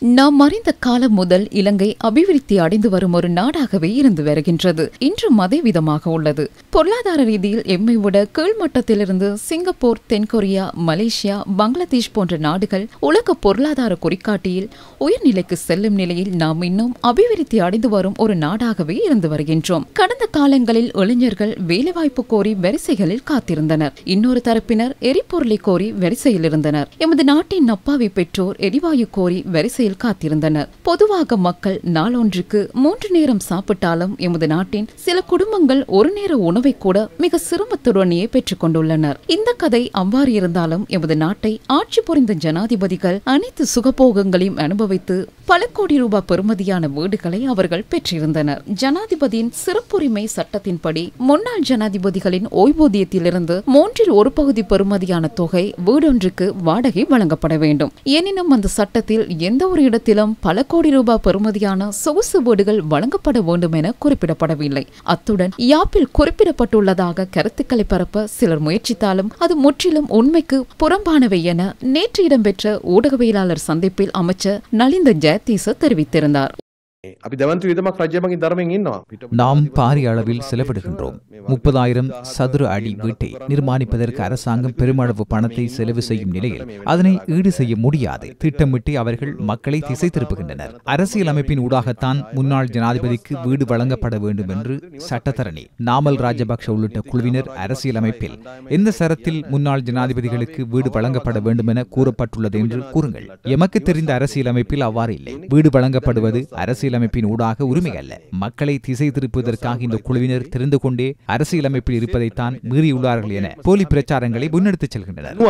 நாம் மறைந்த காலம் முதல் இலங்கை அபிவிருத்தி அடைந்து வரும் ஒரு நாடாகவே இருந்து வருகின்றது. இன்றும் அதே விதமாக உள்ளது. பொருளாதார ரீதியில் எம்மை விட கீழ்மட்டத்திலிருந்து சிங்கப்பூர், தென்கொரியா, மலேசியா, பங்களாதேஷ் போன்ற நாடுகள் உலக பொருளாதார குறிகாட்டியில் உயர்நிலைக்கு செல்லும் நிலையில் நாம் இன்னும் அபிவிருத்தி அடைந்து வரும் ஒரு நாடாகவே இருந்து வருகின்றோம். கடந்த காலங்களில் இளைஞர்கள் வேலைவாய்ப்பு கோரி வரிசைகளில் காத்திருந்தனர். இன்னொரு தரப்பினர் எரிபொருளை கோரி வரிசையில் இருந்தனர். எமது நாட்டின் அப்பாவி பெற்றோர் எரிவாயு கோரி வரிசையில் காத்திருந்தனர். பொதுவாக மக்கள் நாளொன்றுக்கு 3 நேரம் சாப்பிட்டாலும் எமது நாட்டின் சில குடும்பங்கள் ஒரு நேர உணவை கூட மிக சிரமத்துடனேயே பெற்றுக் கொண்டுள்ளனர். இந்த கதை அவ்வாறு இருந்தாலும் எமது நாட்டை ஆட்சி புரிந்த ஜனாதிபதிகள் அனைத்து சுகபோகங்களையும் அனுபவித்து பல கோடி ரூபாய் பெறுமதியான வீடுகளை அவர்கள் பெற்றிருந்தனர். ஜனாதிபதியின் சிறப்புரிமை சட்டத்தின்படி முன்னாள் ஜனாதிபதிகளின் ஓய்வூதியத்திலிருந்து 1/3 பகுதி பெறுமதியான தொகை வீடொன்றுக்கு வாடகை வழங்கப்பட வேண்டும். எனினும் அந்த சட்டத்தில் எந்த ஒரு இடத்திலும் பல கோடி ரூபாய் பெறுமதியான சொகுசு வீடுகள் வழங்கப்பட வேண்டும் என குறிப்பிடப்படவில்லை. அத்துடன் யாப்பில் குறிப்பிடப்பட்டுள்ளதாக கருத்துக்களை பரப்ப சிலர் முயற்சித்தாலும் அது முற்றிலும் உண்மைக்கு புறம்பானவை என நேற்று இடம்பெற்ற ஊடகவியலாளர் சந்திப்பில் அமைச்சர் நலிந்த ஜெயதீச தெரிவித்திருந்தார். நாம் பாரிய அளவில் செலவிடுகின்றோம். 30,000 சதுர அடி வீட்டை நிர்மாணிப்பதற்கு அரசாங்கம் பெருமளவு பணத்தை செலவு செய்யும் நிலையில் அதனை ஈடு செய்ய முடியாது. திட்டமிட்டு அவர்கள் மக்களை திசை திருப்புகின்றனர். அரசியல் அமைப்பின் ஊடாகத்தான் முன்னாள் ஜனாதிபதிக்கு வீடு வழங்கப்பட வேண்டும் என்று சட்டத்தரணி நாமல் ராஜபக்ஷ உள்ளிட்ட குழுவினர் அரசியல் அமைப்பில் எந்த சரத்தில் முன்னாள் ஜனாதிபதிகளுக்கு வீடு வழங்கப்பட வேண்டும் என கூறப்பட்டுள்ளது என்று கூறுங்கள். எமக்கு தெரிந்த அரசியல் அமைப்பில் அவ்வாறு இல்லை. வீடு வழங்கப்படுவது அரசியலமைப்பின் ஊடாக உரிமை அல்ல. மக்களை திசை திருப்புவதற்காக இந்த குழுவினர் தெரிந்து கொண்டே அரசியலமைப்பில் இருப்பதைத்தான் மீறியுள்ளார்கள் என போலி பிரச்சாரங்களை முன்னெடுத்துச் செல்கின்றனர்.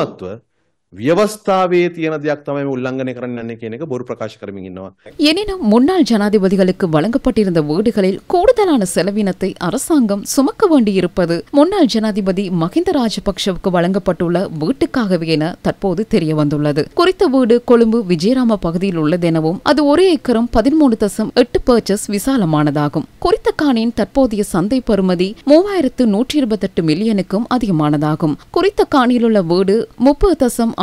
எனினும் முன்னாள் ஜனாதிபதிகளுக்கு வழங்கப்பட்டிருந்த வீடுகளில் கூடுதலான செலவினத்தை அரசாங்கம் சுமக்க வேண்டியிருப்பது முன்னாள் ஜனாதிபதி மஹிந்த ராஜபக்ஷவுக்கு வழங்கப்பட்டுள்ள வீட்டுக்காகவே என தற்போது தெரிய வந்துள்ளது. குறித்த வீடு கொழும்பு விஜயராம பகுதியில் உள்ளதெனவும் அது 1 ஏக்கரும் 13.8 பர்ச்சஸ் விசாலமானதாகும். குறித்த காணியின் தற்போதைய சந்தை பெறுமதி 3,128 மில்லியனுக்கும் அதிகமானதாகும். குறித்த காணியில் உள்ள வீடு 30.534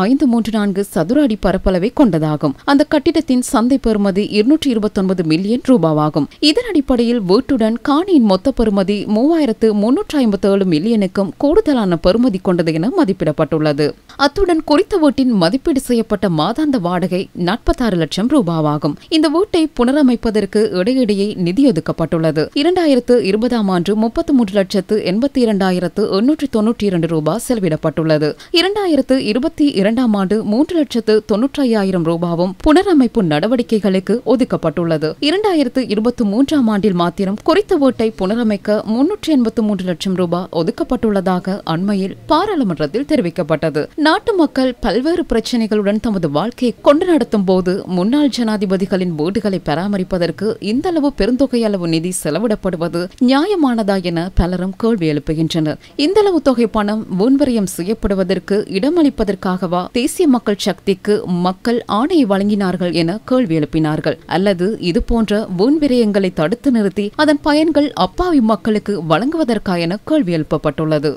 சதுர அடி பரப்பளவை கொண்டதாகும். அந்த கட்டிடத்தின் சந்தை பெறுமதி 229 மில்லியன் ரூபாவாகும். இதன் அடிப்படையில் வீட்டுடன் காணியின் மொத்த பெறுமதி 3,357 மில்லியனுக்கும் கூடுதலான பெறுமதி கொண்டது என மதிப்பிடப்பட்டுள்ளது. அத்துடன் குறித்த வீட்டின் மதிப்பீடு செய்யப்பட்ட மாதாந்த வாடகை 46 லட்சம் ரூபாவாகும். இந்த வீட்டை புனரமைப்பதற்கு இடையிடையே நிதி ஒதுக்கப்பட்டுள்ளது. 2020ஆம் ஆண்டு 33,82,892 ரூபாய் செலவிடப்பட்டுள்ளது. 2022ஆம் ஆண்டு 3,95,000 ரூபாவும் புனரமைப்பு நடவடிக்கைகளுக்கு ஒதுக்கப்பட்டுள்ளது. 2023ஆம் ஆண்டில் மாத்திரம் குறித்த வீட்டை புனரமைக்க 383 லட்சம் ரூபாய் ஒதுக்கப்பட்டுள்ளதாக அண்மையில் பாராளுமன்றத்தில் தெரிவிக்கப்பட்டது. நாட்டு மக்கள் பல்வேறு பிரச்சனைகளுடன் தமது வாழ்க்கையை கொண்டு நடத்தும் போது முன்னாள் ஜனாதிபதிகளின் வீடுகளை பராமரிப்பதற்கு இந்த அளவு பெருந்தொகை அளவு நிதி செலவிடப்படுவது நியாயமானதா என பலரும் கேள்வி எழுப்புகின்றனர். இந்த அளவு தொகை பணம் வீண்விரயம் செய்யப்படுவதற்கு இடமளிப்பதற்காகவா தேசிய மக்கள் சக்திக்கு மக்கள் ஆணையை வழங்கினார்கள் என கேள்வி எழுப்பினார்கள். அல்லது இதுபோன்ற வீண்விரயங்களை தடுத்து நிறுத்தி அதன் பயன்கள் அப்பாவி மக்களுக்கு வழங்குவதற்கா என கேள்வி எழுப்பப்பட்டுள்ளது.